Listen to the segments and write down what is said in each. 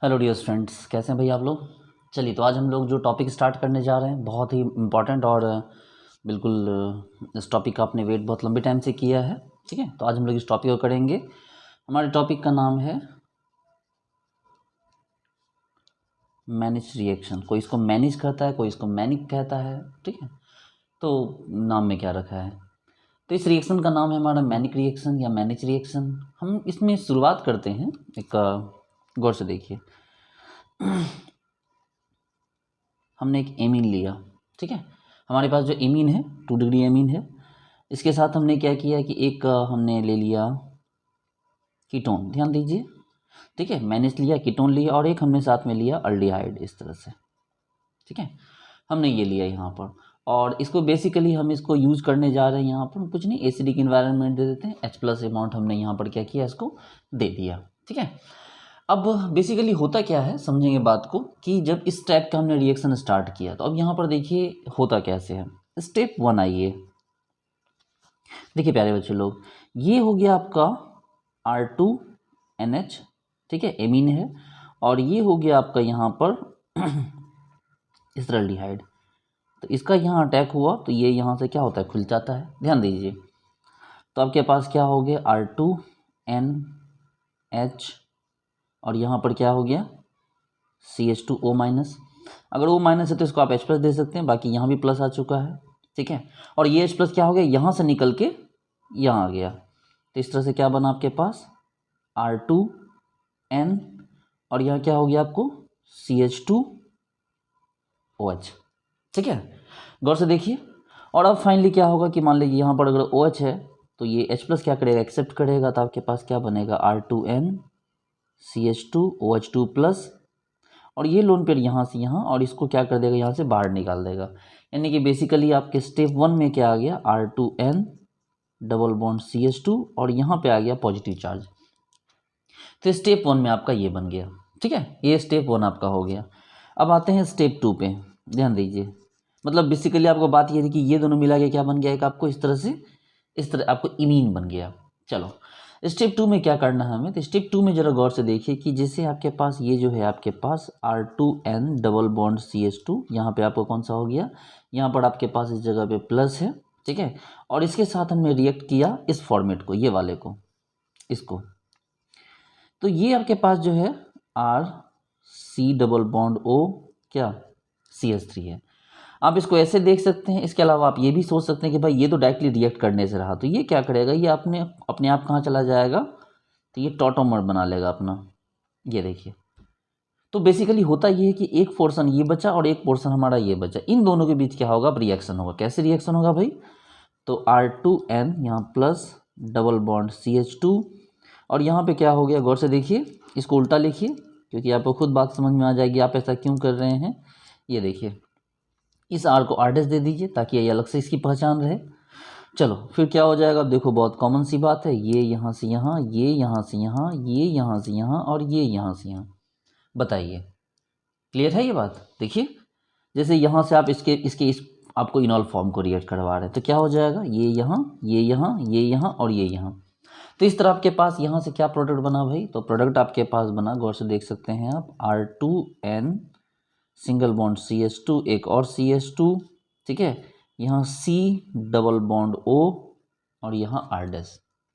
Hello dear friends, कैसे हैं भाई आप लोग। चलिए, तो आज हम लोग जो टॉपिक स्टार्ट करने जा रहे हैं बहुत ही इम्पॉर्टेंट और बिल्कुल इस टॉपिक का आपने वेट बहुत लंबे टाइम से किया है। ठीक है, तो आज हम लोग इस टॉपिक को करेंगे। हमारे टॉपिक का नाम है मैनेज रिएक्शन। कोई इसको मैनेज कहता है, कोई इसको मैनिक कहता है। ठीक है, तो नाम में क्या रखा है। तो इस रिएक्शन का नाम है हमारा मैनिक रिएक्शन या मैनेज रिएक्शन। हम इसमें शुरुआत करते हैं। एक गौर से देखिए, हमने एक एमीन लिया। ठीक है, हमारे पास जो एमीन है 2 डिग्री एमीन है। इसके साथ हमने क्या किया कि एक हमने ले लिया कीटोन, ध्यान दीजिए। ठीक है, मैंने लिया कीटोन लिया और एक हमने साथ में लिया अल्डिहाइड, इस तरह से। ठीक है, हमने ये लिया यहाँ पर और इसको बेसिकली हम इसको यूज़ करने जा रहे हैं। यहाँ पर कुछ नहीं, एसिडिक इन्वायरमेंट दे देते हैं, H+ अमाउंट हमने यहाँ पर क्या किया, इसको दे दिया। ठीक है, अब बेसिकली होता क्या है, समझेंगे बात को कि जब इस टाइप का हमने रिएक्शन स्टार्ट किया तो अब यहाँ पर देखिए होता कैसे है। स्टेप 1 आइए, देखिए प्यारे बच्चे लोग, ये हो गया आपका R2NH। ठीक है, एमीन है। और ये हो गया आपका यहाँ पर एसिटाल्डिहाइड। तो इसका यहाँ अटैक हुआ तो ये यहाँ से क्या होता है, खुल जाता है। ध्यान दीजिए, तो आपके पास क्या हो गया R2NH और यहाँ पर क्या हो गया CH2O-। अगर O- है तो इसको आप H+ दे सकते हैं, बाकी यहाँ भी प्लस आ चुका है। ठीक है, और ये H+ क्या हो गया, यहाँ से निकल के यहाँ आ गया। तो इस तरह से क्या बना आपके पास R2N और यहाँ क्या हो गया आपको CH2OH। ठीक है, गौर से देखिए। और अब फाइनली क्या होगा कि मान लीजिए यहाँ पर अगर OH है तो ये H+ क्या करेगा, एक्सेप्ट करेगा। तो आपके पास क्या बनेगा R2N CH2OH2+। और ये लोन पेयर यहाँ से यहाँ और इसको क्या कर देगा, यहाँ से बाहर निकाल देगा। यानी कि बेसिकली आपके स्टेप 1 में क्या आ गया R2N डबल बॉन्ड CH2 और यहाँ पे आ गया पॉजिटिव चार्ज। तो स्टेप 1 में आपका ये बन गया। ठीक है, ये स्टेप 1 आपका हो गया। अब आते हैं स्टेप 2 पे, ध्यान दीजिए। मतलब बेसिकली आपको बात ये थी कि ये दोनों मिला के क्या बन गया, एक आपको इस तरह से, इस तरह आपको इमीन बन गया। चलो, स्टेप 2 में क्या करना है हमें, तो स्टेप 2 में ज़रा गौर से देखिए कि जैसे आपके पास ये जो है आपके पास R2N डबल बॉन्ड CH2, यहाँ पे आपको कौन सा हो गया, यहाँ पर आपके पास इस जगह पे प्लस है। ठीक है, और इसके साथ हमने रिएक्ट किया इस फॉर्मेट को, ये वाले को, इसको। तो ये आपके पास जो है RC डबल बॉन्ड O क्या CH3 है। आप इसको ऐसे देख सकते हैं। इसके अलावा आप ये भी सोच सकते हैं कि भाई ये तो डायरेक्टली रिएक्ट करने से रहा, तो ये क्या करेगा, ये अपने अपने आप कहाँ चला जाएगा, तो ये टॉटोमर बना लेगा अपना। ये देखिए, तो बेसिकली होता ये है कि एक पोर्शन ये बचा और एक पोर्शन हमारा ये बचा, इन दोनों के बीच क्या होगा, रिएक्शन होगा। कैसे रिएक्शन होगा भाई, तो R2N यहाँ प्लस डबल बॉन्ड CH2 और यहाँ पे क्या हो गया, गौर से देखिए, इसको उल्टा लिखिए क्योंकि आपको खुद बात समझ में आ जाएगी आप ऐसा क्यों कर रहे हैं। ये देखिए, इस R को R' दे दीजिए ताकि ये अलग से इसकी पहचान रहे। चलो फिर क्या हो जाएगा, अब देखो बहुत कॉमन सी बात है, ये यहाँ से यहाँ, ये यहाँ से यहाँ, ये यहाँ से यहाँ और ये यहाँ से यहाँ। बताइए क्लियर है ये बात। देखिए, जैसे यहाँ से आप इसके इसके इस आपको इनॉल फॉर्म को रिएक्ट करवा रहे हैं तो क्या हो जाएगा, ये यहाँ, ये यहाँ, ये यहाँ और ये यहाँ। तो इस तरह आपके पास यहाँ से क्या प्रोडक्ट बना भाई, तो प्रोडक्ट आपके पास बना, गौर से देख सकते हैं आप, R2N सिंगल बॉन्ड CH2 एक और CH2। ठीक है, यहाँ C डबल बॉन्ड O और यहाँ R'।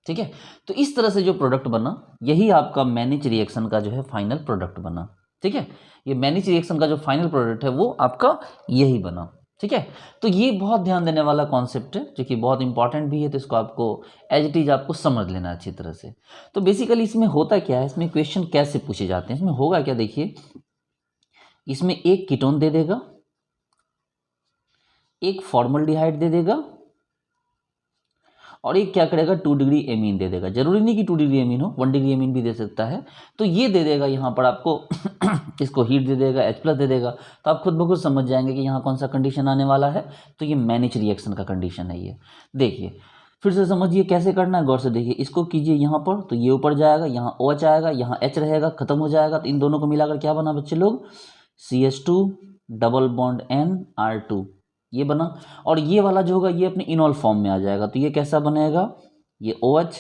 ठीक है, तो इस तरह से जो प्रोडक्ट बना यही आपका मैनिच रिएक्शन का जो है फाइनल प्रोडक्ट बना। ठीक है, ये मैनिच रिएक्शन का जो फाइनल प्रोडक्ट है वो आपका यही बना। ठीक है, तो ये बहुत ध्यान देने वाला कॉन्सेप्ट है जो कि बहुत इंपॉर्टेंट भी है, तो इसको आपको एज इट इज आपको समझ लेना अच्छी तरह से। तो बेसिकली इसमें होता क्या है, इसमें क्वेश्चन कैसे पूछे जाते हैं, इसमें होगा क्या, देखिए इसमें एक कीटोन दे देगा, एक फॉर्मल्डिहाइड दे देगा और एक क्या करेगा 2 डिग्री एमीन दे देगा। जरूरी नहीं कि 2 डिग्री एमीन हो, 1 डिग्री एमीन भी दे सकता है। तो ये दे देगा यहाँ पर आपको इसको हीट दे देगा, H+ दे देगा। तो आप खुद ब खुद समझ जाएंगे कि यहाँ कौन सा कंडीशन आने वाला है, तो ये मैनिच रिएक्शन का कंडीशन है ये। देखिए फिर से समझिए कैसे करना है, गौर से देखिए, इसको कीजिए यहाँ पर तो ये ऊपर जाएगा, यहाँ OH आएगा, यहाँ H रहेगा, खत्म हो जाएगा। तो इन दोनों को मिलाकर क्या बना बच्चे लोग, CH2 double bond N R2, ये बना। और ये वाला जो होगा ये अपने इनॉल फॉर्म में आ जाएगा, तो ये कैसा बनेगा, ये OH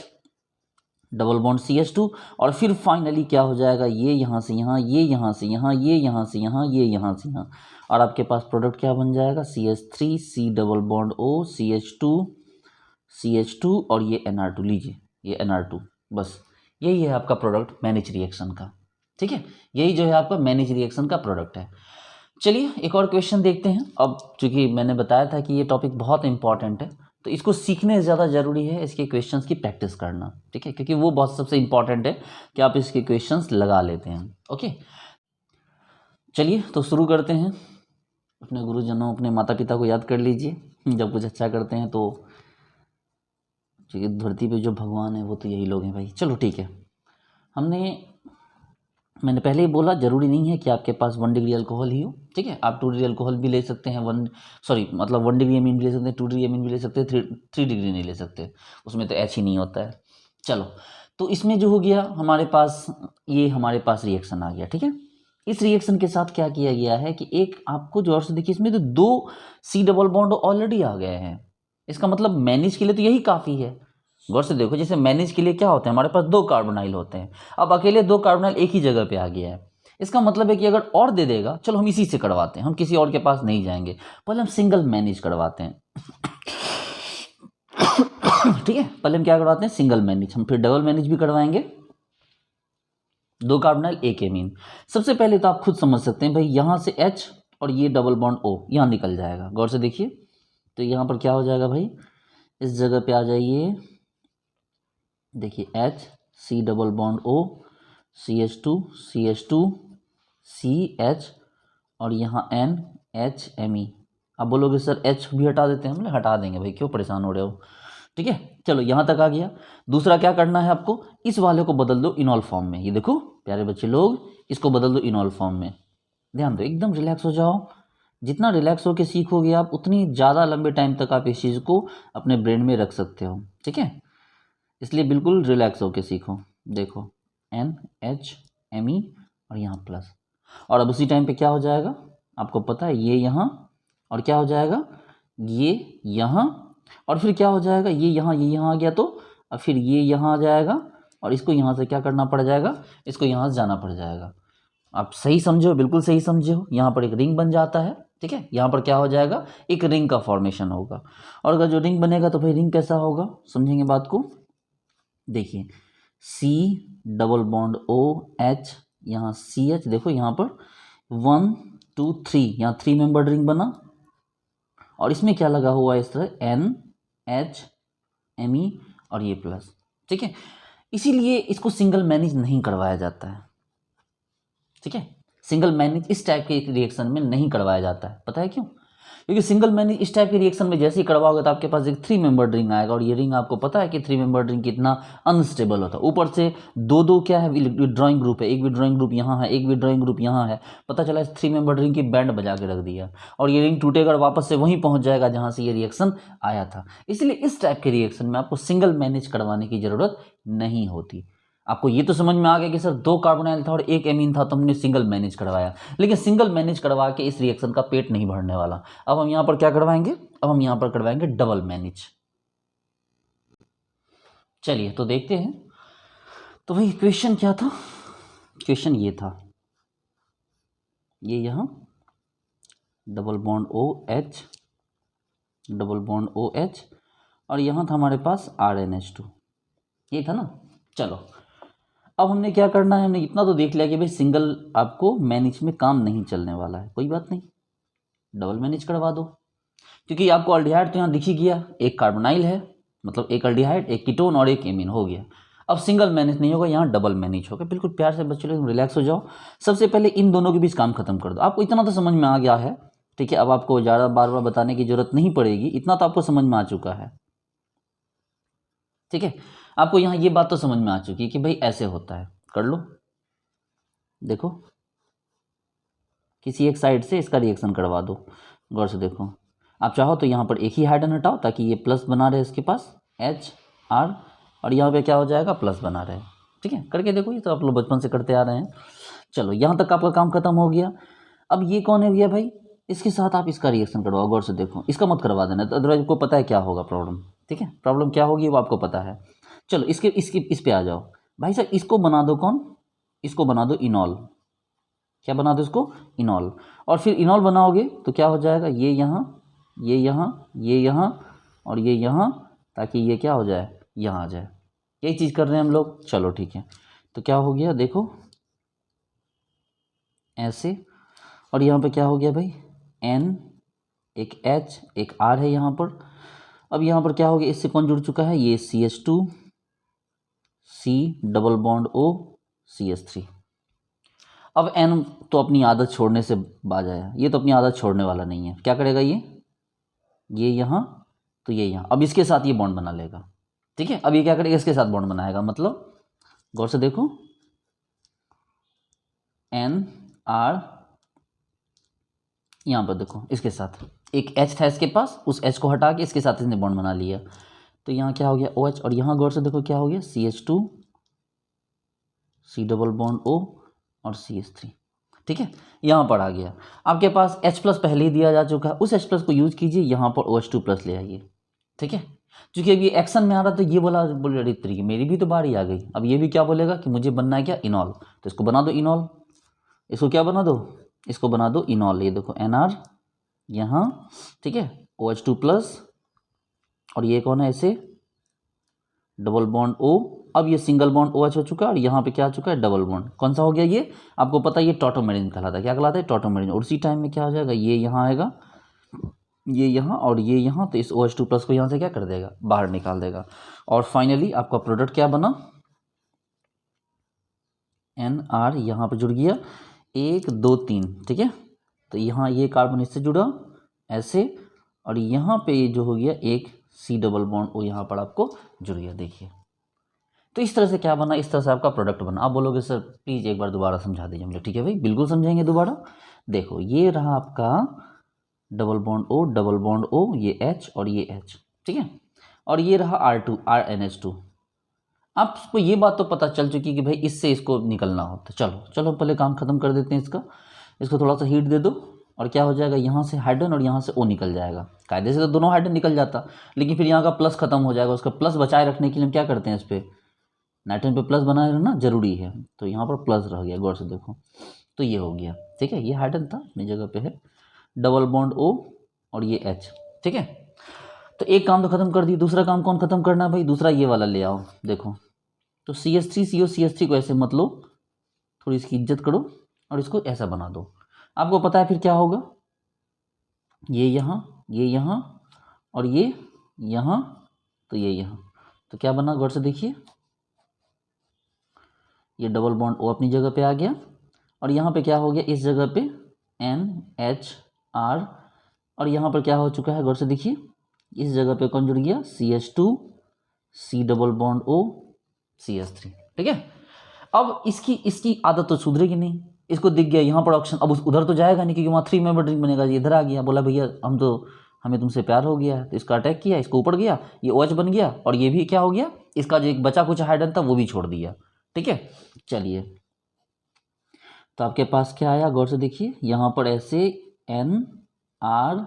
डबल बॉन्ड CH2 और फिर फाइनली क्या हो जाएगा, ये यहाँ से यहाँ, ये यहाँ से यहाँ, ये यहाँ से यहाँ, ये यहाँ से यहाँ, और आपके पास प्रोडक्ट क्या बन जाएगा, CH3 C double bond O CH2 और ये NR2 लीजिए, ये NR2, बस यही है आपका प्रोडक्ट मैनेज रिएक्शन का। ठीक है, यही जो है आपका मैनेज रिएक्शन का प्रोडक्ट है। चलिए एक और क्वेश्चन देखते हैं। अब चूंकि मैंने बताया था कि ये टॉपिक बहुत इंपॉर्टेंट है, तो इसको सीखने से ज़्यादा ज़रूरी है इसके क्वेश्चंस की प्रैक्टिस करना। ठीक है, क्योंकि वो बहुत सबसे इंपॉर्टेंट है कि आप इसके क्वेश्चंस लगा लेते हैं। ओके, चलिए तो शुरू करते हैं। अपने गुरुजनों, अपने माता पिता को याद कर लीजिए, जब कुछ अच्छा करते हैं तो धरती पे जो भगवान है वो तो यही लोग हैं भाई। चलो ठीक है, मैंने पहले ही बोला जरूरी नहीं है कि आपके पास 1 डिग्री अल्कोहल ही हो। ठीक है, आप 2 डिग्री अल्कोहल भी ले सकते हैं, 1 डिग्री एमीन भी ले सकते हैं, 2 डिग्री एमीन भी ले सकते हैं, 3 डिग्री नहीं ले सकते, उसमें तो एच ही नहीं होता है। चलो, तो इसमें जो हो गया हमारे पास, ये हमारे पास रिएक्शन आ गया। ठीक है, इस रिएक्शन के साथ क्या किया गया है कि एक आपको जो और से देखिए, इसमें तो 2 C डबल बॉन्ड ऑलरेडी आ गए हैं। इसका मतलब मैनेज के लिए तो यही काफ़ी है। गौर से देखो, जैसे मैनेज के लिए क्या होते हैं, हमारे पास 2 कार्बोनाइल होते हैं, अब अकेले 2 कार्बोनाइल एक ही जगह पे आ गया है। इसका मतलब है कि अगर और दे देगा, चलो हम इसी से करवाते हैं, हम किसी और के पास नहीं जाएंगे, पहले हम सिंगल मैनेज करवाते हैं। ठीक है, पहले हम क्या करवाते हैं, सिंगल मैनेज, हम फिर डबल मैनेज भी करवाएंगे। 2 कार्बोनाइल एक एमीन। सबसे पहले तो आप खुद समझ सकते हैं भाई, यहां से H और ये डबल बॉन्ड O यहां निकल जाएगा। गौर से देखिए, तो यहां पर क्या हो जाएगा भाई, इस जगह पे आ जाइए, देखिए H C double bond O CH2 CH और यहाँ NHMe। आप बोलोगे सर H भी हटा देते हैं, हम हटा देंगे भाई, क्यों परेशान हो रहे हो। ठीक है, चलो यहाँ तक आ गया। दूसरा क्या करना है आपको, इस वाले को बदल दो इनॉल फॉर्म में। ये देखो प्यारे बच्चे लोग, इसको बदल दो इनॉल फॉर्म में। ध्यान दो, एकदम रिलैक्स हो जाओ। जितना रिलैक्स होकर सीखोगे आप, उतनी ज़्यादा लंबे टाइम तक आप इस चीज़ को अपने ब्रेन में रख सकते हो। ठीक है, इसलिए बिल्कुल रिलैक्स होके सीखो। देखो NHMe और यहाँ प्लस, और अब उसी टाइम पे क्या हो जाएगा आपको पता है, ये यहाँ और क्या हो जाएगा, ये यहाँ, और फिर क्या हो जाएगा, ये यहाँ आ गया, तो अब फिर ये यहाँ आ जाएगा, और इसको यहाँ से क्या करना पड़ जाएगा, इसको यहाँ से जाना पड़ जाएगा। आप सही समझे हो, बिल्कुल सही समझे हो। यहाँ पर एक रिंग बन जाता है। ठीक है, यहाँ पर क्या हो जाएगा, एक रिंग का फॉर्मेशन होगा। और अगर जो रिंग बनेगा तो भाई रिंग कैसा होगा, समझेंगे बात को। देखिए C डबल बॉन्ड OH, यहाँ CH, देखो यहाँ पर 1 2 3, यहाँ 3 मेंबर रिंग बना, और इसमें क्या लगा हुआ है, इस तरह NHMe और ये प्लस। ठीक है, इसीलिए इसको सिंगल मैनेज नहीं करवाया जाता है। ठीक है, सिंगल मैनेज इस टाइप के रिएक्शन में नहीं करवाया जाता है। पता है क्यों, क्योंकि सिंगल मैनेज इस टाइप के रिएक्शन में जैसे ही करवाओगे तो आपके पास एक 3 मेंबर रिंग आएगा, और ये रिंग आपको पता है कि 3 मेंबर रिंग कितना अनस्टेबल होता है। ऊपर से दो क्या है, विड्रॉइंग ग्रुप है, एक विड्रॉइंग ग्रुप यहाँ है, एक विड्रॉइंग ग्रुप यहाँ है। पता चला इस 3 मेंबर रिंग की बैंड बजा के रख दिया, और ये रिंग टूटेगा और वापस से वहीं पहुंच जाएगा जहाँ से ये रिएक्शन आया था। इसलिए इस टाइप के रिएक्शन में आपको सिंगल मैनेज करवाने की जरूरत नहीं होती। आपको ये तो समझ में आ गया कि सर 2 कार्बोनाइल था और 1 एमीन था, तो हमने सिंगल मैनेज करवाया, लेकिन सिंगल मैनेज करवा के इस रिएक्शन का पेट नहीं भरने वाला। अब हम यहाँ पर क्या करवाएंगे, अब हम यहाँ पर करवाएंगे डबल मैनेज। चलिए तो देखते हैं। तो भाई क्वेश्चन क्या था, क्वेश्चन ये था, ये यहाँ double bond OH double bond OH, और यहाँ था हमारे पास RNH2, ये था ना। चलो अब हमने क्या करना है, हमने इतना तो देख लिया कि भाई सिंगल आपको मैनेज में काम नहीं चलने वाला है, कोई बात नहीं, डबल मैनेज करवा दो। क्योंकि आपको अल्डिहाइड तो यहाँ दिख ही गया, एक कार्बोनाइल है, मतलब एक अल्डिहाइड, एक कीटोन और एक एमीन हो गया। अब सिंगल मैनेज नहीं होगा, यहाँ डबल मैनेज होगा। बिल्कुल प्यार से बच्चे लोग रिलैक्स हो जाओ। सबसे पहले इन दोनों के बीच काम खत्म कर दो। आपको इतना तो समझ में आ गया है। ठीक है, अब आपको ज़्यादा बार बार बताने की जरूरत नहीं पड़ेगी, इतना तो आपको समझ में आ चुका है। ठीक है, आपको यहाँ ये बात तो समझ में आ चुकी है कि भाई ऐसे होता है। कर लो, देखो किसी एक साइड से इसका रिएक्शन करवा दो। गौर से देखो, आप चाहो तो यहाँ पर एक ही हाइड्रोजन हटाओ ताकि ये प्लस बना रहे इसके पास HR, और यहाँ पे क्या हो जाएगा, प्लस बना रहे। ठीक है, करके देखो, ये तो आप लोग बचपन से करते आ रहे हैं। चलो यहाँ तक आपका काम खत्म हो गया। अब ये कौन है भैया भाई, इसके साथ आप इसका रिएक्शन करवाओ। गौर से देखो, इसका मत करवा देना, तो अदरवाइज को पता है क्या होगा प्रॉब्लम। ठीक है, प्रॉब्लम क्या होगी वो आपको पता है। चलो इसके इसके इस पे आ जाओ भाई साहब, इसको बना दो कौन, इसको बना दो इनॉल। क्या बना दो इसको, इनॉल। और फिर इनॉल बनाओगे तो क्या हो जाएगा, ये यहाँ, ये यहाँ, ये यहाँ और ये यहाँ, ताकि ये क्या हो जाए, यहाँ आ जाए। यही चीज़ कर रहे हैं हम लोग। चलो ठीक है, तो क्या हो गया देखो ऐसे, और यहाँ पे क्या हो गया भाई, N, एक H, एक R है यहाँ पर। अब यहाँ पर क्या हो गया, इससे कौन जुड़ चुका है, ये CH2, C double bond O, CH3। अब N तो अपनी आदत छोड़ने से बाज आया, ये तो अपनी आदत छोड़ने वाला नहीं है। क्या करेगा ये यहाँ, तो ये यहाँ, अब इसके साथ ये बॉन्ड बना लेगा। ठीक है, अब ये क्या करेगा, इसके साथ बॉन्ड बनाएगा। मतलब गौर से देखो, NR, यहाँ पर देखो इसके साथ एक H था इसके पास, उस H को हटा के इसके साथ इसने बॉन्ड बना लिया। तो यहाँ क्या हो गया OH, और यहाँ गौर से देखो क्या हो गया CH2, C double bond O और CH3। ठीक है, यहाँ पर आ गया। आपके पास H प्लस पहले ही दिया जा चुका है, उस H प्लस को यूज कीजिए, यहाँ पर OH2 प्लस ले आइए। ठीक है, क्योंकि अब ये एक्शन में आ रहा, तो ये बोले अरे तरीके मेरी भी तो बारी आ गई। अब ये भी क्या बोलेगा कि मुझे बनना है क्या, इनॉल। तो इसको बना दो इनॉल, इसको क्या बना दो, इसको बना दो इनॉल। ये देखो NR यहाँ, ठीक है, OH2 प्लस, और ये कौन है ऐसे, डबल बॉन्ड O। अब ये सिंगल बॉन्ड OH हो चुका है, और यहाँ पे क्या आ चुका है, डबल बॉन्ड। कौन सा हो गया ये, आपको पता है ये टॉटोमेरिन कहलाता है। क्या कहलाता है, टॉटोमेरिन। और उसी टाइम में क्या हो जाएगा, ये यहाँ आएगा, ये यहाँ और ये यहाँ, तो इस OH2 प्लस को यहाँ से क्या कर देगा, बाहर निकाल देगा। और फाइनली आपका प्रोडक्ट क्या बना, NR यहाँ पर जुड़ गया 1 2 3। ठीक है, तो यहाँ ये कार्बन इससे जुड़ा ऐसे, और यहाँ पे ये जो हो गया एक C डबल बॉन्ड O यहाँ पर आपको जुड़ गया। देखिए, तो इस तरह से क्या बना, इस तरह से आपका प्रोडक्ट बना। आप बोलोगे सर प्लीज़ एक बार दोबारा समझा दीजिए मुझे। ठीक है भाई, बिल्कुल समझाएंगे दोबारा। देखो ये रहा आपका double bond O, double bond O, ये H और ये H। ठीक है, और ये रहा R2, RNH2। आपको ये बात तो पता चल चुकी कि भाई इससे इसको निकलना होता। चलो चलो पहले काम खत्म कर देते हैं इसको थोड़ा सा हीट दे दो, और क्या हो जाएगा, यहाँ से हाइड्रोजन और यहाँ से O निकल जाएगा। कायदे से तो दोनों हाइड्रोजन निकल जाता, लेकिन फिर यहाँ का प्लस खत्म हो जाएगा। उसका प्लस बचाए रखने के लिए हम क्या करते हैं, इस पर नाइट्रोजन पे प्लस बनाए रहना जरूरी है। तो यहाँ पर प्लस रह गया, गौर से देखो, तो ये हो गया। ठीक है, ये हाइड्रोजन था अपनी जगह पे है, डबल बॉन्ड O और ये H। ठीक है, तो एक काम तो खत्म कर दिया, दूसरा काम कौन खत्म करना है भाई, दूसरा ये वाला ले आओ। देखो, तो CH3CO CH3 को ऐसे मत लो, थोड़ी इसकी इज्जत करो और इसको ऐसा बना दो। आपको पता है फिर क्या होगा, ये यहाँ और ये यहाँ, तो ये यहाँ, तो क्या बना, गौर से देखिए, ये डबल बॉन्ड O अपनी जगह पे आ गया, और यहाँ पे क्या हो गया, इस जगह पे NHR, और यहाँ पर क्या हो चुका है, गौर से देखिए, इस जगह पे कौन जुड़ गया, CH2, C double bond O, CH3। ठीक है, अब इसकी आदत तो सुधरेगी नहीं। इसको दिख गया यहाँ पर ऑप्शन, अब उधर तो जाएगा नहीं, क्योंकि वहाँ 3 मेंबर ड्रिंक बनेगा। ये इधर आ गया, बोला भैया हमें तुमसे प्यार हो गया है, तो इसका अटैक किया, इसको ऊपर गया, ये OH बन गया, और ये भी क्या हो गया, इसका जो एक बचा कुछ हाइड्रोजन था वो भी छोड़ दिया। ठीक है, चलिए, तो आपके पास क्या आया, गौर से देखिए, यहाँ पर ऐसे NR,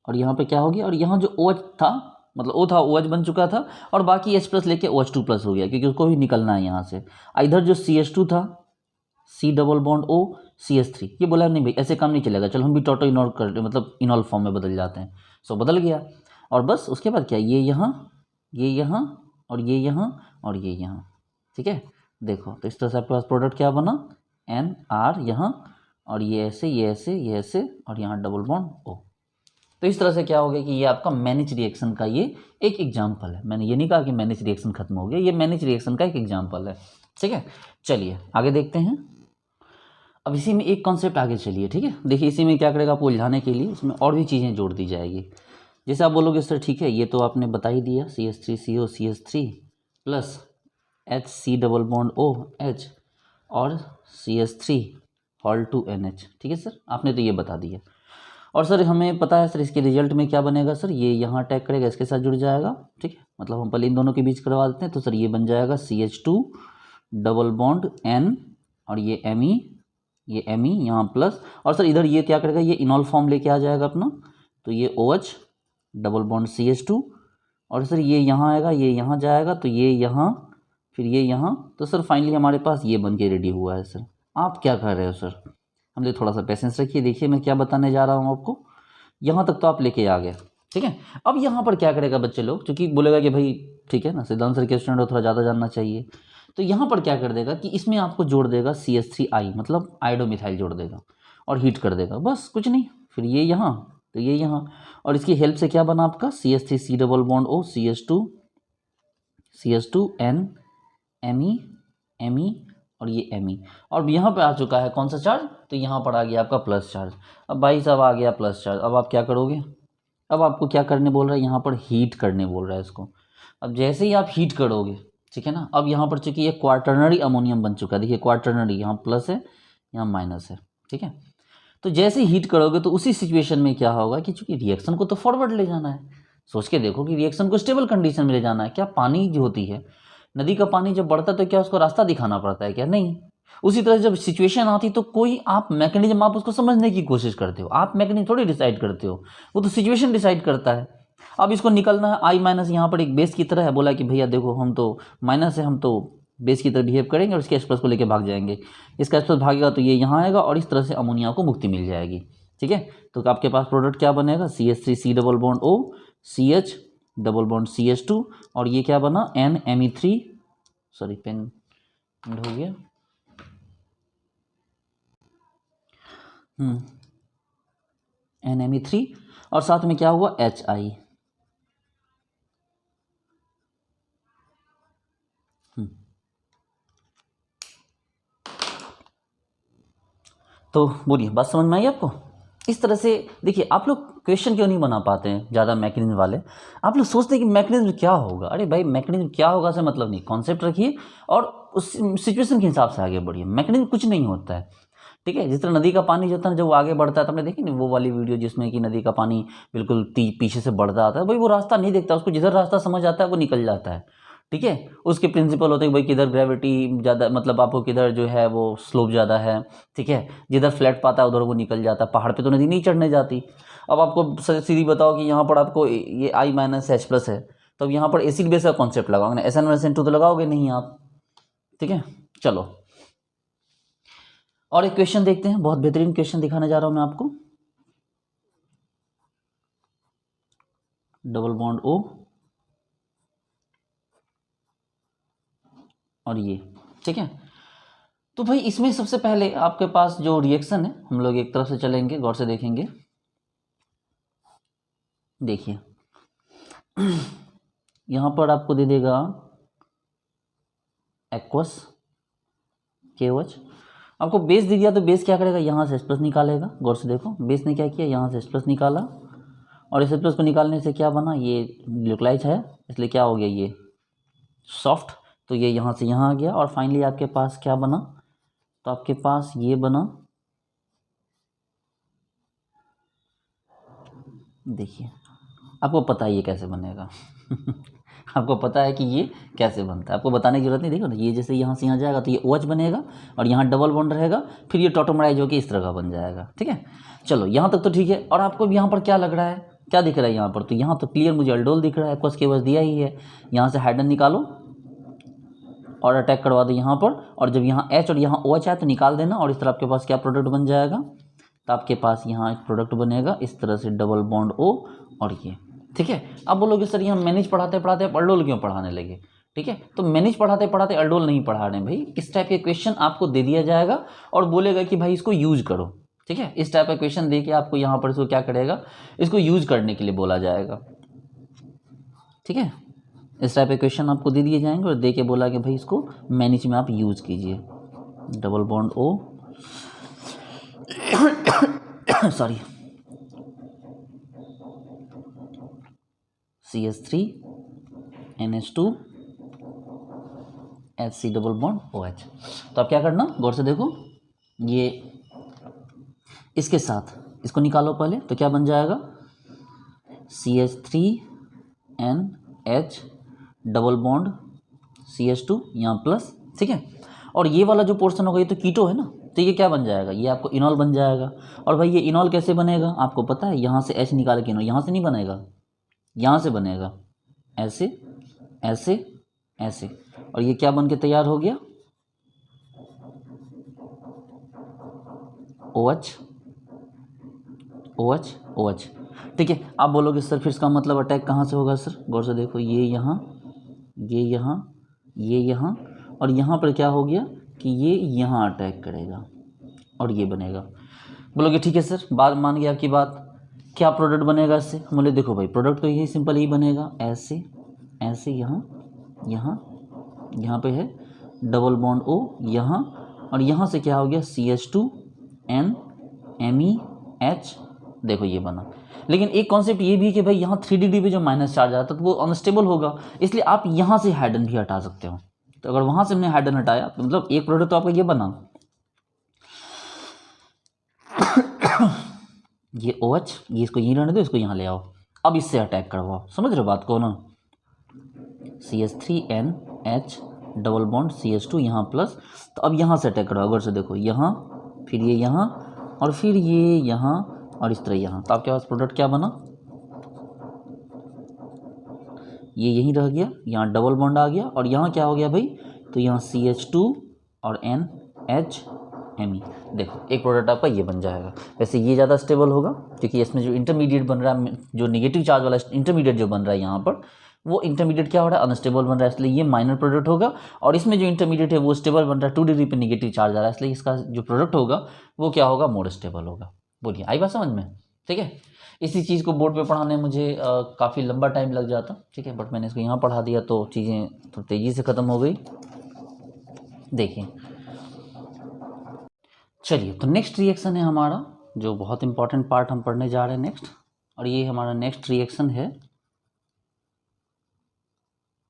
और यहाँ पे क्या हो गया, और यहाँ जो OH था, मतलब O था, OH बन चुका था, और बाकी H प्लस लेके OH2 प्लस हो गया, क्योंकि उसको भी निकलना है यहाँ से। इधर जो CH2 था, C double bond O, CH3, ये बोला नहीं भाई ऐसे काम नहीं चलेगा, चलो हम भी टोटो इनॉल कर, मतलब इनॉल फॉर्म में बदल जाते हैं। सो बदल गया, और बस उसके बाद क्या, ये यहाँ और ये यहाँ और ये यहाँ। ठीक है, देखो, तो इस तरह से आपके पास प्रोडक्ट क्या बना, NR यहाँ, और ये ऐसे और यहाँ डबल बॉन्ड O। तो इस तरह से क्या हो गया कि ये आपका मैनेज रिएक्शन का ये एक एग्जाम्पल है। मैंने ये नहीं कहा कि मैनेज रिएक्शन खत्म हो गया, ये मैनेज रिएक्शन का एक एग्जाम्पल है। ठीक है, चलिए आगे देखते हैं। अब इसी में एक कॉन्सेप्ट आगे चलिए। ठीक है, देखिए इसी में क्या करेगा, आपको उलझाने के लिए इसमें और भी चीज़ें जोड़ दी जाएगी। जैसे आप बोलोगे सर ठीक है, ये तो आपने बता ही दिया, CH3CO CH3 plus HC double bond OH और CH3 हॉल 2 NH। ठीक है सर, आपने तो ये बता दिया। और सर हमें पता है सर इसके रिजल्ट में क्या बनेगा, सर ये यहाँ अटैक करेगा, इसके साथ जुड़ जाएगा। ठीक है, मतलब हम पहले इन दोनों के बीच करवा देते हैं, तो सर ये बन जाएगा CH2 डबल बॉन्ड N, और ये Me यहाँ प्लस, और सर इधर ये क्या करेगा, ये इनॉल फॉर्म लेके आ जाएगा अपना, तो ये OH डबल बॉन्ड CH2, और सर ये यहाँ आएगा, ये यहाँ जाएगा, तो ये यहाँ, फिर ये यहाँ, तो सर फाइनली हमारे पास ये बन के रेडी हुआ है। सर आप क्या कर रहे हो सर? हमने थोड़ा सा पेशेंस रखिए, देखिए मैं क्या बताने जा रहा हूँ आपको। यहाँ तक तो आप लेके आ गए, ठीक है। अब यहाँ पर क्या करेगा बच्चे लोग, क्योंकि बोलेगा कि भाई ठीक है ना, सिद्धांत सर के स्टूडेंट हो, थोड़ा ज़्यादा जानना चाहिए, तो यहाँ पर क्या कर देगा कि इसमें आपको जोड़ देगा CH3I, मतलब आयोडोमिथाइल जोड़ देगा और हीट कर देगा, बस कुछ नहीं। फिर ये यहाँ, तो ये यहाँ, और इसकी हेल्प से क्या बना आपका CH3C double bond O CH2 N Me और ये Me, और यहाँ पे आ चुका है कौन सा चार्ज, तो यहाँ पर आ गया आपका प्लस चार्ज। अब भाई साहब आ गया प्लस चार्ज, अब आप क्या करोगे? अब आपको क्या करने बोल रहा है, यहाँ पर हीट करने बोल रहा है इसको। अब जैसे ही आप हीट करोगे, ठीक है ना, अब यहाँ पर चूंकि ये क्वार्टरनरी अमोनियम बन चुका है, देखिए क्वार्टरनरी, यहाँ प्लस है यहाँ माइनस है, ठीक है। तो जैसे हीट करोगे तो उसी सिचुएशन में क्या होगा कि चूंकि रिएक्शन को तो फॉरवर्ड ले जाना है, सोच के देखो कि रिएक्शन को स्टेबल कंडीशन में ले जाना है। क्या पानी जो होती है, नदी का पानी जब बढ़ता है तो क्या उसको रास्ता दिखाना पड़ता है क्या? नहीं। उसी तरह जब सिचुएशन आती तो कोई आप मैकेनिज्म आप उसको समझने की कोशिश करते हो, आप मैकेनिज्म थोड़ी डिसाइड करते हो, वो तो सिचुएशन डिसाइड करता है। अब इसको निकलना है, आई माइनस यहाँ पर एक बेस की तरह है, बोला कि भैया देखो हम तो माइनस है, हम तो बेस की तरह बिहेव करेंगे और इसके एच प्लस को लेकर भाग जाएंगे। इसका एच प्लस भागेगा तो ये यहाँ आएगा और इस तरह से अमोनिया को मुक्ति मिल जाएगी, ठीक है। तो आपके पास प्रोडक्ट क्या बनेगा, CH3C double bond O CH double bond CH2, और ये क्या बना NMe3, सॉरी पेन हो गया, NMe3, और साथ में क्या हुआ HI, तो बोलिए बात समझ में आई आपको? इस तरह से देखिए, आप लोग क्वेश्चन क्यों नहीं बना पाते हैं ज़्यादा मैकेनिज्म वाले, आप लोग सोचते हैं कि मैकेनिज्म क्या होगा। अरे भाई मैकेनिज्म क्या होगा से मतलब नहीं, कॉन्सेप्ट रखिए और उस सिचुएशन के हिसाब से आगे बढ़िए। मैकेनिज्म कुछ नहीं होता है, ठीक है। जिस तरह नदी का पानी जो होता है जब वो आगे बढ़ता है, तो हमने देखी नहीं वो वाली वीडियो जिसमें कि नदी का पानी बिल्कुल पीछे से बढ़ता आता है, भाई वो रास्ता नहीं देखता, उसको जिधर रास्ता समझ आता है वो निकल जाता है, ठीक है। उसके प्रिंसिपल होते हैं भाई किधर ग्रेविटी ज़्यादा, मतलब आपको किधर जो है वो स्लोप ज़्यादा है, ठीक है, जिधर फ्लैट पाता है उधर वो निकल जाता है। पहाड़ पे तो नदी नहीं चढ़ने जाती। अब आपको सीधी बताओ कि यहाँ पर आपको ये I माइनस H प्लस है, तो अब यहाँ पर एसिड बेस का कॉन्सेप्ट लगाओगे ना, SN1 SN2 तो लगाओगे नहीं आप, ठीक है। चलो और एक क्वेश्चन देखते हैं, बहुत बेहतरीन क्वेश्चन दिखाने जा रहा हूँ मैं आपको। डबल बॉन्ड O और ये, ठीक है। तो भाई इसमें सबसे पहले आपके पास जो रिएक्शन है, हम लोग एक तरफ से चलेंगे, गौर से देखेंगे। देखिए यहाँ पर आपको दे देगा एक्वस KOH, आपको बेस दे दिया तो बेस क्या करेगा, यहाँ से H प्लस निकालेगा। गौर से देखो बेस ने क्या किया, यहाँ से H प्लस निकाला, और इस H प्लस को निकालने से क्या बना, ये ग्लूकोलाइज है इसलिए क्या हो गया ये सॉफ्ट, तो ये यहाँ से यहाँ आ गया, और फाइनली आपके पास क्या बना, तो आपके पास ये बना, देखिए आपको पता है ये कैसे बनेगा आपको पता है कि ये कैसे बनता है, आपको बताने की जरूरत नहीं। देखो ना, ये जैसे यहाँ से यहाँ जाएगा तो ये OH बनेगा और यहाँ डबल बॉन्ड रहेगा, फिर ये टॉटोमराइज होकर इस तरह का बन जाएगा, ठीक है। चलो यहाँ तक तो ठीक है। और आपको यहाँ पर क्या लग रहा है, क्या दिख रहा है यहाँ पर, तो यहाँ तो क्लियर मुझे अल्डोल दिख रहा है, एक्वस KOH दिया ही है। यहाँ से हाइड्रोजन निकालो और अटैक करवा दो यहाँ पर, और जब यहाँ H और यहाँ OH है तो निकाल देना, और इस तरह आपके पास क्या प्रोडक्ट बन जाएगा, तो आपके पास यहाँ एक प्रोडक्ट बनेगा इस तरह से डबल बॉन्ड O और ये, ठीक है। अब बोलोगे सर यहाँ मैनेज पढ़ाते पढ़ाते अल्डोल क्यों पढ़ाने लगे, ठीक है। तो मैनेज पढ़ाते पढ़ाते अल्डोल नहीं पढ़ा रहे भाई, इस टाइप के क्वेश्चन आपको दे दिया जाएगा और बोलेगा कि भाई इसको यूज करो, ठीक है। इस टाइप का क्वेश्चन दे के आपको यहाँ पर इसको क्या करेगा, इसको यूज करने के लिए बोला जाएगा, ठीक है। इस टाइप के क्वेश्चन आपको दे दिए जाएंगे और दे के बोला कि भाई इसको मैनेज में आप यूज कीजिए। Double bond O sorry CH3 NH2 HC double bond OH। तो आप क्या करना, गौर से देखो, ये इसके साथ इसको निकालो पहले, तो क्या बन जाएगा CH3NH डबल बॉन्ड CH2 यहाँ प्लस, ठीक है। और ये वाला जो पोर्शन होगा ये तो कीटो है ना, तो ये क्या बन जाएगा, ये आपको इनॉल बन जाएगा। और भाई ये इनॉल कैसे बनेगा आपको पता है, यहाँ से H निकाल के इनॉल, यहाँ से नहीं बनेगा, यहाँ से बनेगा, ऐसे ऐसे ऐसे, और ये क्या बन के तैयार हो गया, OH OH OH। ठीक है, आप बोलोगे सर फिर इसका मतलब अटैक कहाँ से होगा सर, गौर से देखो, ये यहाँ, ये यहाँ, ये यहाँ, और यहाँ पर क्या हो गया कि ये यहाँ अटैक करेगा और ये बनेगा। बोलोगे ठीक है सर, बात मान गया आपकी बात, क्या प्रोडक्ट बनेगा इससे, बोले देखो भाई प्रोडक्ट तो यही सिंपल ही बनेगा, ऐसे ऐसे, यहाँ यहाँ यहाँ पे है डबल बॉन्ड O यहाँ, और यहाँ से क्या हो गया CH2N MEH, देखो ये बना। लेकिन एक कॉन्सेप्ट ये भी है कि भाई यहाँ 3 डिग्री पे जो माइनस चार्ज आता है तो वो अनस्टेबल होगा, इसलिए आप यहाँ से हाइड्रोजन भी हटा सकते हो। तो अगर वहाँ से हमने हाइड्रोजन हटाया तो मतलब एक प्रोडक्ट तो आपका ये बना, ये OH, ये इसको यहीं रहने दो, इसको यहाँ ले आओ, अब इससे अटैक करवाओ, समझ रहे हो बात को ना, CH3NH डबल बॉन्ड CH2 यहाँ प्लस, तो अब यहाँ से अटैक करवाओ, अगर से देखो यहाँ, फिर ये यहाँ, और फिर ये यहाँ, और इस तरह यहाँ, तो आपके पास प्रोडक्ट क्या बना, ये यहीं रह गया, यहाँ डबल बॉन्ड आ गया, और यहाँ क्या हो गया भाई, तो यहाँ CH2 और NHMe, देखो एक प्रोडक्ट आपका ये बन जाएगा। वैसे ये ज़्यादा स्टेबल होगा क्योंकि इसमें जो इंटरमीडिएट बन रहा है, जो नेगेटिव चार्ज वाला इंटरमीडिएट जो बन रहा है यहाँ पर, वो इंटरमीडिएट क्या हो रहा है, अनस्टेबल बन रहा है, इसलिए ये माइनर प्रोडक्ट होगा। और इसमें जो इंटरमीडिएट है वो स्टेबल बन रहा है, 2 डिग्री पे नेगेटिव चार्ज आ रहा है, इसलिए इसका जो प्रोडक्ट होगा वो क्या होगा, मोर स्टेबल होगा। बोलिए आई बात समझ में, ठीक है। इसी चीज़ को बोर्ड पे पढ़ाने मुझे काफ़ी लंबा टाइम लग जाता, ठीक है, बट मैंने इसको यहाँ पढ़ा दिया तो चीज़ें तो तेज़ी से ख़त्म हो गई। देखिए चलिए, तो नेक्स्ट रिएक्शन है हमारा, जो बहुत इंपॉर्टेंट पार्ट हम पढ़ने जा रहे हैं नेक्स्ट, और ये हमारा नेक्स्ट रिएक्शन है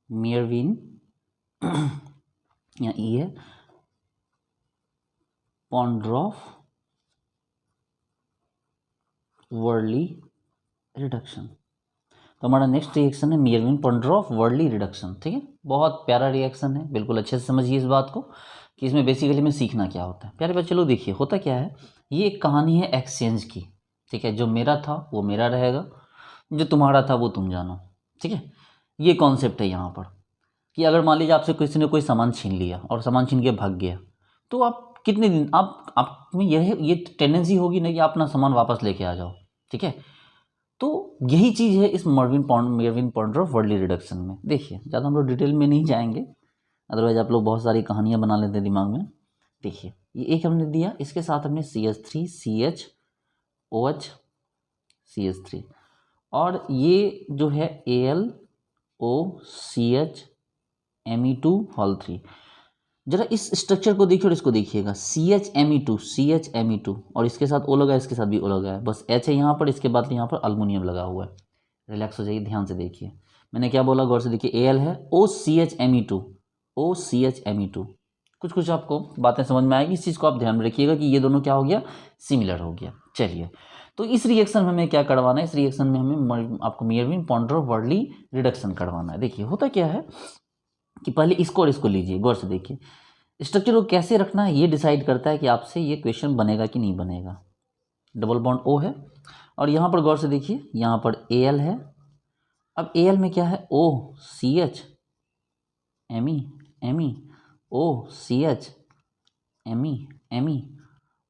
मेयरविन या ई है पॉन्ड्रॉफ वर्ली रिडक्शन। तो हमारा नेक्स्ट रिएक्शन है मेयरविन पॉन्ड्रॉफ वर्ली रिडक्शन, ठीक है, बहुत प्यारा रिएक्शन है, बिल्कुल अच्छे से समझिए इस बात को कि इसमें बेसिकली में सीखना क्या होता है। प्यारे बच्चे चलो देखिए होता क्या है, ये एक कहानी है एक्सचेंज की, ठीक है, जो मेरा था वो मेरा रहेगा, जो तुम्हारा था वो तुम जानो, ठीक है। ये कॉन्सेप्ट है यहाँ पर कि अगर मान लीजिए आपसे किसी ने कोई सामान छीन लिया और सामान छीन के भाग गया, तो आप कितने दिन आप में ये टेंडेंसी होगी ना कि आप अपना सामान वापस लेके आ जाओ, ठीक है। तो यही चीज़ है इस मेयरविन पॉन्ड्रॉफ वर्ली रिडक्शन में। देखिए ज़्यादा हम लोग डिटेल में नहीं जाएंगे, अदरवाइज आप लोग बहुत सारी कहानियाँ बना लेते हैं दिमाग में। देखिए ये एक हमने दिया, इसके साथ हमने CH3 CH OH CH3, और ये जो है AlOCH Me2 जरा इस स्ट्रक्चर को देखिए और इसको देखिएगा, CHMe2 और इसके साथ O लगा है, इसके साथ भी O लगा है, बस H है यहाँ पर, इसके बाद यहाँ पर अल्मोनियम लगा हुआ है। रिलैक्स हो जाइए, ध्यान से देखिए मैंने क्या बोला, गौर से देखिए, Al है OCHMe2 कुछ आपको बातें समझ में आएगी, इस चीज़ को आप ध्यान में रखिएगा कि ये दोनों क्या हो गया, सिमिलर हो गया। चलिए तो इस रिएक्शन में हमें क्या करवाना है, इस रिएक्शन में हमें आपको मेयरविन पॉन्ड्रॉफ वर्ली रिडक्शन करवाना है। देखिए होता क्या है कि पहले इसको और इसको लीजिए, गौर से देखिए, स्ट्रक्चर को कैसे रखना है ये डिसाइड करता है कि आपसे ये क्वेश्चन बनेगा कि नहीं बनेगा। डबल बॉन्ड O है, और यहाँ पर गौर से देखिए, यहाँ पर Al है, अब Al में क्या है, OCH Me OCH Me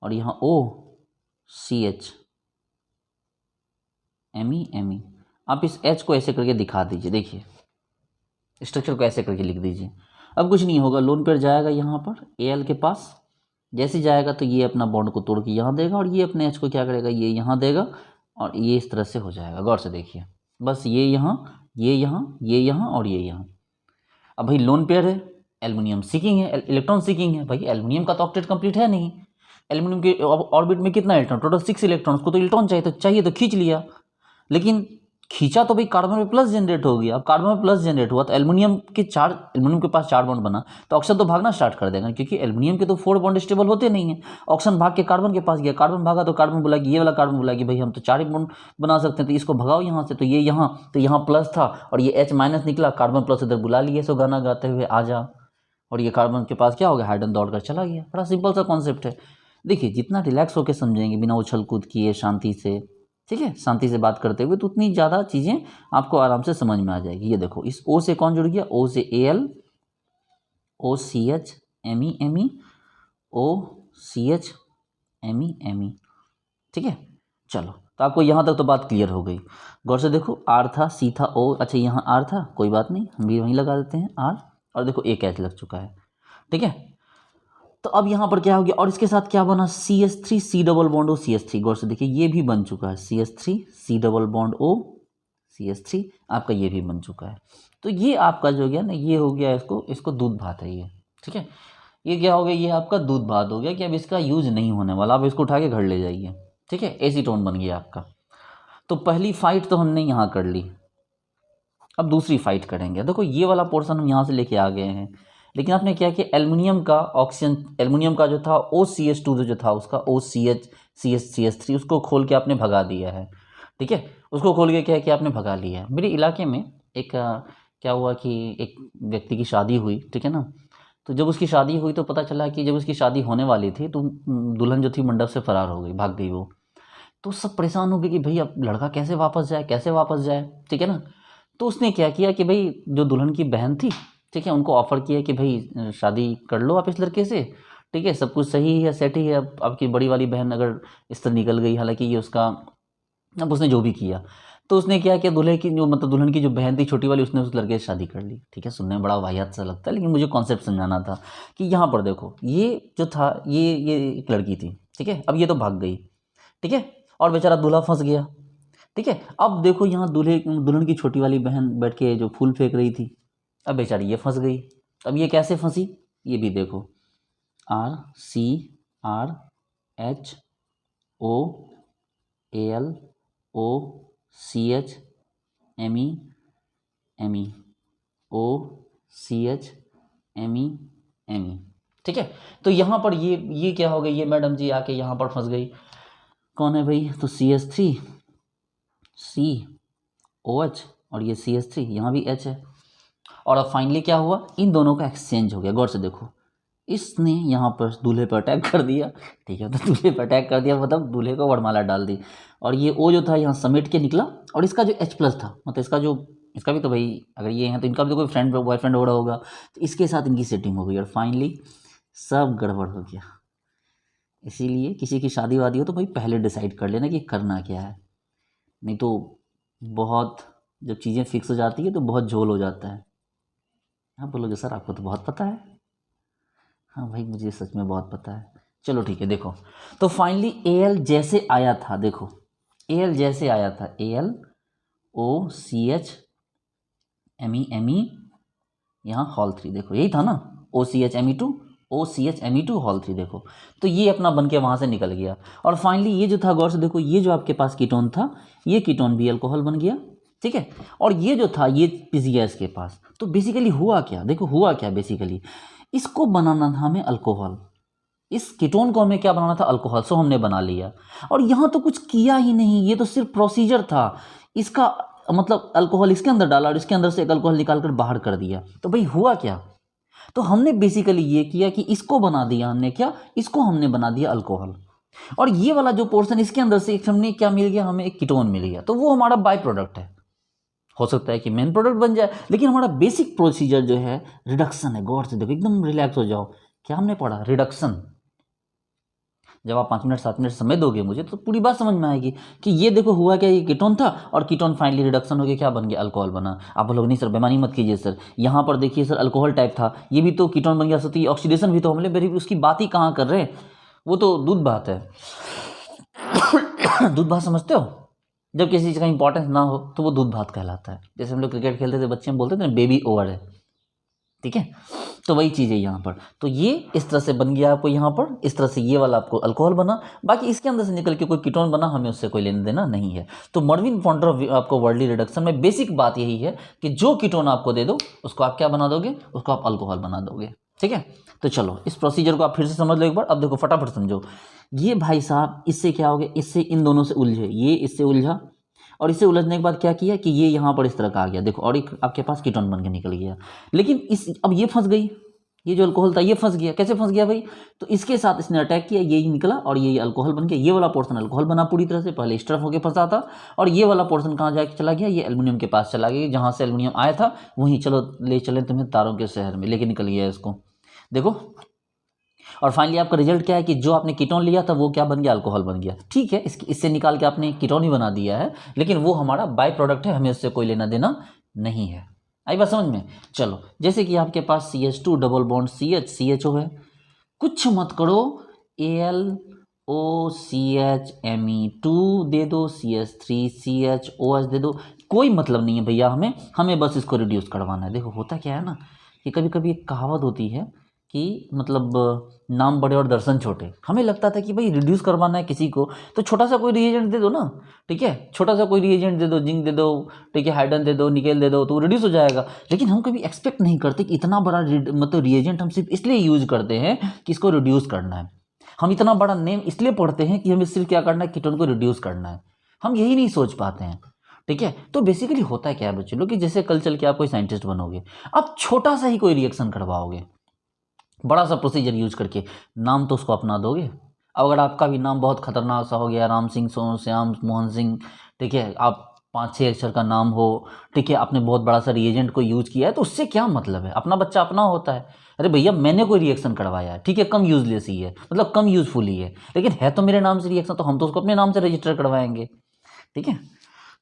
और यहाँ OCH Me। आप इस H को ऐसे करके दिखा दीजिए, देखिए स्ट्रक्चर को ऐसे करके लिख दीजिए। अब कुछ नहीं होगा, लोन पेयर जाएगा यहाँ पर Al के पास, जैसे जाएगा तो ये अपना बॉन्ड को तोड़ के यहाँ देगा, और ये अपने H को क्या करेगा, ये यहाँ देगा, और ये इस तरह से हो जाएगा। गौर से देखिए, बस ये यहाँ, ये यहाँ, ये यहाँ और ये यहाँ। अब भाई लोन पेयर है, एल्युमिनियम सीकिंग है, इलेक्ट्रॉन सीकिंग है, भाई एल्युमिनियम का तो ऑक्टेट कंप्लीट है नहीं, एल्युमिनियम के ऑर्बिट में कितना इलेक्ट्रॉन, टोटल 6 इलेक्ट्रॉन, उसको तो इलेक्ट्रॉन चाहिए तो खींच लिया, लेकिन खींचा तो भाई कार्बन में प्लस जनरेट हो गया। अब कार्बन में प्लस जनरेट हुआ तो एल्युमिनियम के पास 4 बॉन्ड बना, तो ऑक्सीजन तो भागना स्टार्ट कर देगा, क्योंकि एल्युमिनियम के तो 4 बॉन्ड स्टेबल होते नहीं है। ऑक्सीजन भाग के कार्बन के पास गया, कार्बन भागा तो कार्बन बोला कि ये वाला कार्बन बोला कि भाई हम तो 4 ही बॉन्ड बना सकते हैं, तो इसको भगाओ यहाँ से, तो ये यहाँ, तो यहाँ प्लस था और ये H माइनस निकला, कार्बन प्लस इधर बुला लिए, सो गाना गाते हुए आ जा, और ये कार्बन के पास क्या हो गया, हाइड्रोजन दौड़ कर चला गया। बड़ा सिंपल सा कॉन्सेप्ट है। देखिए जितना रिलैक्स होकर समझेंगे, बिना उछल कूद किए, शांति से, ठीक है, शांति से बात करते हुए, तो उतनी ज़्यादा चीज़ें आपको आराम से समझ में आ जाएगी। ये देखो, इस O से कौन जुड़ गया, O से Al, OCH Me, OCH Me, ठीक है। चलो, तो आपको यहाँ तक तो बात क्लियर हो गई। गौर से देखो, R था, C था, O, अच्छा यहाँ R था, कोई बात नहीं, हम भी वहीं लगा देते हैं R, और देखो एक H लग चुका है, ठीक है। तो अब यहाँ पर क्या हो गया, और इसके साथ क्या बना, CH3 C double bond O CH3। गौर से देखिए, ये भी बन चुका है, CH3 C double bond O CH3, आपका ये भी बन चुका है। तो ये आपका जो गया ना, ये हो गया, इसको दूध भात है ये, ठीक है। ये क्या हो गया, ये आपका दूध भात हो गया कि अब इसका यूज नहीं होने वाला, आप इसको उठा के घर ले जाइए, ठीक है। एसीटोन बन गया आपका। तो पहली फाइट तो हमने यहाँ कर ली, अब दूसरी फाइट करेंगे। देखो, ये वाला पोर्शन हम यहाँ से लेके आ गए हैं, लेकिन आपने क्या किया, एल्युमिनियम का ऑक्सीजन, एल्युमिनियम का जो था OCH2 जो था उसका OCH CH3, उसको खोल के आपने भगा दिया है, ठीक है। उसको खोल के क्या है कि आपने भगा लिया है। मेरे इलाके में एक क्या हुआ कि एक व्यक्ति की शादी हुई, ठीक है ना। तो जब उसकी शादी हुई तो पता चला कि जब उसकी शादी होने वाली थी तो दुल्हन जो थी मंडप से फरार हो गई, भाग गई वो। तो सब परेशान हो गए कि भाई अब लड़का कैसे वापस जाए, कैसे वापस जाए, ठीक है ना। तो उसने क्या किया कि भाई जो दुल्हन की बहन थी, ठीक है, उनको ऑफ़र किया कि भाई शादी कर लो आप इस लड़के से, ठीक है, सब कुछ सही है, सेट ही है। अब आपकी बड़ी वाली बहन अगर इस तरह निकल गई, हालांकि ये उसका, अब उसने जो भी किया, तो उसने क्या किया, दूल्हे की जो मतलब दुल्हन की जो बहन थी छोटी वाली, उसने उस लड़के से शादी कर ली, ठीक है। सुनने में बड़ा वाहियात सा लगता है, लेकिन मुझे कॉन्सेप्ट समझाना था कि यहाँ पर देखो, ये जो था, ये एक लड़की थी, ठीक है। अब ये तो भाग गई, ठीक है, और बेचारा दूल्हा फंस गया, ठीक है। अब देखो, यहाँ दुल्हन की छोटी वाली बहन बैठ के जो फूल फेंक रही थी, अब बेचारी ये फंस गई। अब ये कैसे फंसी, ये भी देखो, RCRHOALOCHME, ठीक है। तो यहाँ पर ये क्या हो गई, ये मैडम जी आके यहाँ पर फंस गई। कौन है भाई, तो CH3 COH और ये CH3, यहाँ भी H है। और अब फाइनली क्या हुआ, इन दोनों का एक्सचेंज हो गया। गौर से देखो, इसने यहाँ पर दूल्हे पर अटैक कर दिया, ठीक है। तो दूल्हे पर अटैक कर दिया मतलब दूल्हे को वरमाला डाल दी, और ये O जो था यहाँ समेट के निकला, और इसका जो H+ था, मतलब इसका भी तो भाई, अगर ये है तो इनका भी तो कोई फ्रेंड बॉयफ्रेंड हो रहा होगा, तो इसके साथ इनकी सेटिंग हो गई, और फाइनली सब गड़बड़ हो गया। इसीलिए किसी की शादी वादी हो तो भाई पहले डिसाइड कर लेना कि करना क्या है, नहीं तो बहुत, जब चीज़ें फिक्स हो जाती है तो बहुत झोल हो जाता है। आप बोलोगे सर आपको तो बहुत पता है। हाँ भाई, मुझे सच में बहुत पता है। चलो ठीक है, देखो, तो फाइनली Al जैसे आया था, देखो Al जैसे आया था, ALOCHME, यहाँ होल 3, देखो यही था ना, OCHMe2 होल 3, देखो। तो ये अपना बन के वहाँ से निकल गया, और फाइनली ये जो था, गौर से देखो, ये जो आपके पास कीटोन था, ये कीटोन भी अल्कोहल बन गया, ठीक है। और ये जो था, ये पिस गया इसके पास। तो बेसिकली हुआ क्या, देखो हुआ क्या, बेसिकली इसको बनाना था हमें अल्कोहल, इस कीटोन को हमें क्या बनाना था, अल्कोहल, सो हमने बना लिया। और यहाँ तो कुछ किया ही नहीं, ये तो सिर्फ प्रोसीजर था इसका, मतलब अल्कोहल इसके अंदर डाला और इसके अंदर से एक अल्कोहल निकाल कर बाहर कर दिया। तो भाई हुआ क्या, तो हमने बेसिकली ये किया कि इसको बना दिया हमने, क्या, इसको हमने बना दिया अल्कोहल, और ये वाला जो पोर्शन इसके अंदर से हमने क्या मिल गया, हमें एक कीटोन मिल गया, तो वो हमारा बाय प्रोडक्ट है। हो सकता है कि मेन प्रोडक्ट बन जाए, लेकिन हमारा बेसिक प्रोसीजर जो है रिडक्शन है। गौर से देखो, एकदम रिलैक्स हो जाओ, क्या हमने पढ़ा, रिडक्शन। जब आप 5 मिनट 7 मिनट समय दोगे मुझे तो पूरी बात समझ में आएगी कि ये देखो हुआ क्या, ये कीटोन था और कीटोन फाइनली रिडक्शन हो गया, क्या बन गया, अल्कोहल बना। आप बोलोगे नहीं सर बेमानी मत कीजिए सर, यहाँ पर देखिए सर अल्कोहल टाइप था, ये भी तो कीटोन बन गया, सकती ऑक्सीडेशन भी तो, हमने मेरी उसकी बात ही कहाँ कर रहे हैं, वो तो दूध भात है। दूध भात समझते हो, जब किसी चीज़ का इंपॉर्टेंस ना हो तो वो दूध भात कहलाता है। जैसे हम लोग क्रिकेट खेलते थे, बच्चे हम बोलते थे ना बेबी ओवर है, ठीक है। तो वही चीज़ है यहाँ पर। तो ये इस तरह से बन गया आपको, यहाँ पर इस तरह से ये वाला आपको अल्कोहल बना, बाकी इसके अंदर से निकल के कोई कीटोन बना, हमें उससे कोई लेना देना नहीं है। तो मर्विन फॉन्टर आपको वर्डली रिडक्शन में बेसिक बात यही है कि जो कीटोन आपको दे दो उसको आप क्या बना दोगे, उसको आप अल्कोहल बना दोगे, ठीक है। तो चलो इस प्रोसीजर को आप फिर से समझ लो एक बार। अब देखो फटाफट समझो, ये भाई साहब इससे क्या हो गया, इससे इन दोनों से उलझे, ये इससे उलझा, और इससे उलझने के बाद क्या किया कि ये यहाँ पर इस तरह का आ गया, देखो, और एक आपके पास कीटोन बन के निकल गया। लेकिन अब ये फंस गई, ये जो अल्कोहल था ये फंस गया। कैसे फंस गया भाई? तो इसके साथ इसने अटैक किया, यही निकला और ये अल्कोहल बन गया। ये वाला पोर्शन अल्कोहल बना पूरी तरह से, पहले इस तरफ होकर फंसा था, और ये वाला पोर्शन कहाँ जाके चला गया? ये एल्युमिनियम के पास चला गया, जहाँ से एल्युमिनियम आया था वहीं चलो ले चले तुम्हें तारों के शहर में, लेके निकल गया इसको। देखो, और फाइनली आपका रिजल्ट क्या है कि जो आपने कीटोन लिया था वो क्या बन गया? अल्कोहल बन गया। ठीक है, इससे निकाल के आपने कीटोन ही बना दिया है, लेकिन वो हमारा बाय प्रोडक्ट है, हमें उससे कोई लेना देना नहीं है। आई बात समझ में? चलो, जैसे कि आपके पास CH2 double bond CH CHO है, कुछ मत करो, AlOCH Me2 दे दो, CH3CHOH दे दो, कोई मतलब नहीं है भैया, हमें बस इसको रिड्यूस करवाना है। देखो होता क्या है ना कि कभी कभी एक कहावत होती है कि मतलब नाम बड़े और दर्शन छोटे। हमें लगता था कि भाई रिड्यूस करवाना है किसी को तो छोटा सा कोई रिएजेंट दे दो ना, ठीक है, छोटा सा कोई रिएजेंट दे दो, जिंक दे दो, ठीक है, हाइड्रोजन दे दो, निकेल दे दो, तो रिड्यूस हो जाएगा। लेकिन हम कभी एक्सपेक्ट नहीं करते कि इतना बड़ा मतलब रिएजेंट हम सिर्फ इसलिए यूज करते हैं कि इसको रिड्यूस करना है। हम इतना बड़ा नेम इसलिए पढ़ते हैं कि हमें सिर्फ क्या करना है? कीटोन को रिड्यूस करना है। हम यही नहीं सोच पाते हैं, ठीक है। तो बेसिकली होता क्या है बच्चों लोग कि जैसे कल चल के आप कोई साइंटिस्ट बनोगे, आप छोटा सा ही कोई रिएक्शन करवाओगे, बड़ा सा प्रोसीजर यूज करके, नाम तो उसको अपना दोगे। अब अगर आपका भी नाम बहुत खतरनाक सा हो गया, राम सिंह, सोनू श्याम, मोहन सिंह, ठीक है, आप 5-6 अक्षर का नाम हो, ठीक है, आपने बहुत बड़ा सा रिएजेंट को यूज किया है, तो उससे क्या मतलब है? अपना बच्चा अपना होता है। अरे भैया मैंने कोई रिएक्शन करवाया है, ठीक है, कम यूजलेस ही है, मतलब कम यूजफुल ही है, लेकिन है तो मेरे नाम से रिएक्शन, तो हम तो उसको अपने नाम से रजिस्टर करवाएंगे, ठीक है।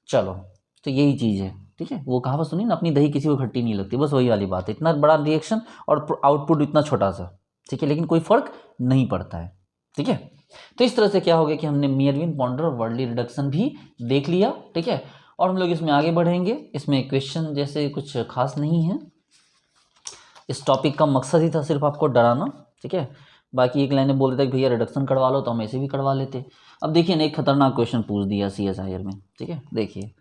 चलो, तो यही चीज़ है, ठीक है। वो कहावत सुनी ना, अपनी दही किसी को खट्टी नहीं लगती, बस वही वाली बात है। इतना बड़ा रिएक्शन और आउटपुट इतना छोटा सा, ठीक है, लेकिन कोई फर्क नहीं पड़ता है, ठीक है। तो इस तरह से क्या हो गया कि हमने मेयरविन पॉन्डर और वर्डली रिडक्शन भी देख लिया, ठीक है। और हम लोग इसमें आगे बढ़ेंगे। इसमें क्वेश्चन जैसे कुछ खास नहीं है, इस टॉपिक का मकसद ही था सिर्फ आपको डराना, ठीक है। बाकी एक लाइन बोल देता कि भैया रिडक्शन करवा लो, तो हम ऐसे भी करवा लेते। अब देखिए ना, एक खतरनाक क्वेश्चन पूछ दिया CSIR में, ठीक है। देखिए,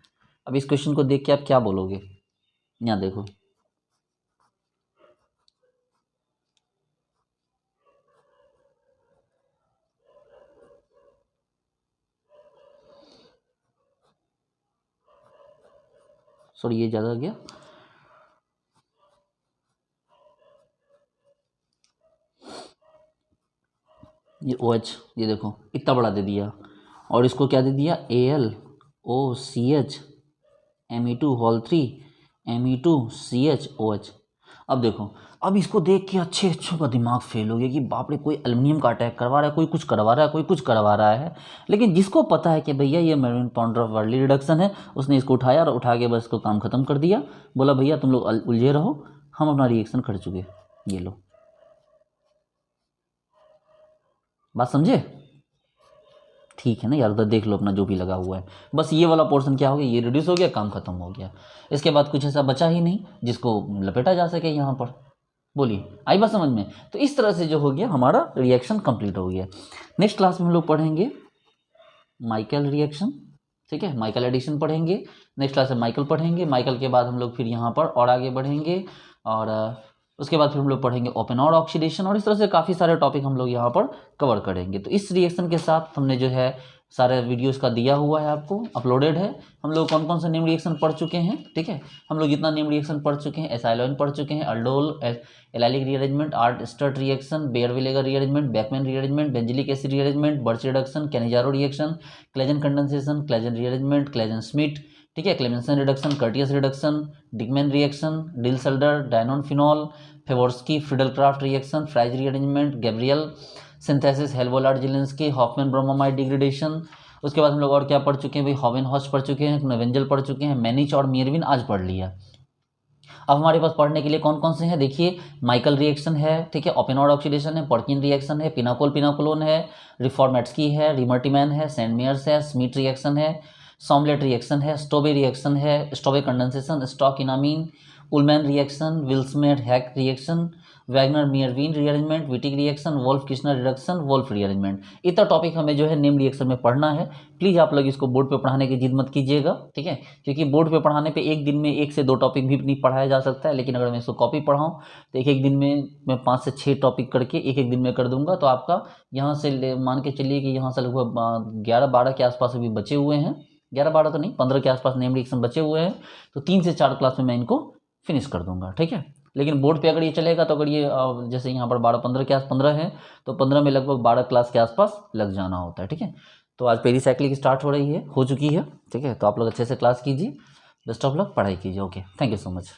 अब इस क्वेश्चन को देख के आप क्या बोलोगे? यहाँ देखो, सॉरी ये ज़्यादा गया, ये OH, ये देखो इतना बड़ा दे दिया, और इसको क्या दे दिया? AlOCH Me2 Me2CHOH। अब देखो, अब इसको देख के अच्छे अच्छों का दिमाग फेल हो गया कि बाप रे, कोई एल्युमिनियम का अटैक करवा रहा है, कोई कुछ करवा रहा है, कोई कुछ करवा रहा है। लेकिन जिसको पता है कि भैया ये मेरविन पॉन्डर ऑफ वर्डली रिडक्शन है, उसने इसको उठाया और उठा के बस इसको काम खत्म कर दिया। बोला भैया तुम लोग उलझे रहो, हम अपना रिएक्शन कर चुके, ये लो। बात समझे? ठीक है ना यार, उधर देख लो अपना जो भी लगा हुआ है। बस ये वाला पोर्शन क्या हो गया? ये रिड्यूस हो गया, काम खत्म हो गया। इसके बाद कुछ ऐसा बचा ही नहीं जिसको लपेटा जा सके यहाँ पर। बोलिए, आई बात समझ में? तो इस तरह से जो हो गया हमारा रिएक्शन कंप्लीट हो गया। नेक्स्ट क्लास में हम लोग पढ़ेंगे माइकल रिएक्शन, ठीक है, माइकल एडिशन पढ़ेंगे। नेक्स्ट क्लास में माइकल पढ़ेंगे। माइकल के बाद हम लोग फिर यहाँ पर और आगे बढ़ेंगे, और उसके बाद फिर हम लोग पढ़ेंगे ओपन और ऑक्सीडेशन, और इस तरह से काफ़ी सारे टॉपिक हम लोग यहाँ पर कवर करेंगे। तो इस रिएक्शन के साथ हमने जो है सारे वीडियोस का दिया हुआ है, आपको अपलोडेड है। हम लोग कौन कौन सा नेम रिएक्शन पढ़ चुके हैं, ठीक है। हम लोग जितना नेम रिएक्शन पढ़ चुके हैं, एसाइलोइन पढ़ चुके हैं, aldol allylic rearrangement, Arndt Eistert reaction, Baeyer Villiger rearrangement, Beckmann rearrangement, benzilic acid rearrangement, Birch reduction, Cannizzaro reaction, Claisen condensation, Claisen rearrangement, Claisen Schmidt, ठीक है, Clemmensen reduction, Curtius reduction, Dieckmann reaction, Diels Alder, dienone phenol, Favorskii Friedel Crafts reaction, Fries rearrangement, Gabriel synthesis, Hell Volhard Zelinsky, Hofmann bromamide degradation. उसके बाद हम लोग और क्या पढ़ चुके हैं भाई? हॉवेनहॉच पढ़ चुके हैं, नवेंजल पढ़ चुके हैं, मैनिच और मेयरविन आज पढ़ लिया। अब हमारे पास पढ़ने के लिए कौन कौन से हैं? देखिए, माइकल रिएक्शन है, ठीक है, ओपेनॉइड ऑक्सीडेशन है, पर्किन रिएक्शन है, पिनाकोल पिनाकोलोन है, रिफॉर्मेट्सकी है, रिमर्टिमैन है, सेंडमेयर्स है, स्मिट रिएक्शन है, सॉमलेट रिएक्शन है, स्टोबे रिएक्शन है, Stobbe condensation, Stork enamine, Ullmann reaction, Vilsmeier Haack reaction, Wagner Meerwein rearrangement, Wittig reaction, Wolff Kishner reduction, Wolff rearrangement. इतना टॉपिक हमें जो है नेम रिएक्शन में पढ़ना है। प्लीज़ आप लोग इसको बोर्ड पे पढ़ाने की जिद मत कीजिएगा, ठीक है, क्योंकि बोर्ड पे पढ़ाने पे एक दिन में 1 से 2 टॉपिक भी नहीं पढ़ाया जा सकता है। लेकिन अगर मैं इसको कॉपी पढ़ाऊँ तो एक एक दिन में मैं 5 से 6 टॉपिक करके एक एक दिन में कर दूंगा। तो आपका यहाँ से मान के चलिए कि यहाँ से लगभग 11-12 के आसपास अभी बचे हुए हैं, 11-12 तो नहीं, 15 के आसपास नेम रिएक्शन बचे हुए हैं। तो 3 से 4 क्लास में मैं इनको फिनिश कर दूंगा, ठीक है। लेकिन बोर्ड पे अगर ये चलेगा तो अगर ये जैसे यहाँ पर 12-15 के आस 15 है तो 15 में लगभग 12 क्लास के आसपास लग जाना होता है। ठीक है, तो आज पेरीसाइक्लिक स्टार्ट हो रही है, हो चुकी है। ठीक है, तो आप लोग अच्छे से क्लास कीजिए, बेस्ट ऑफ लक, पढ़ाई कीजिए। Okay, thank you so much.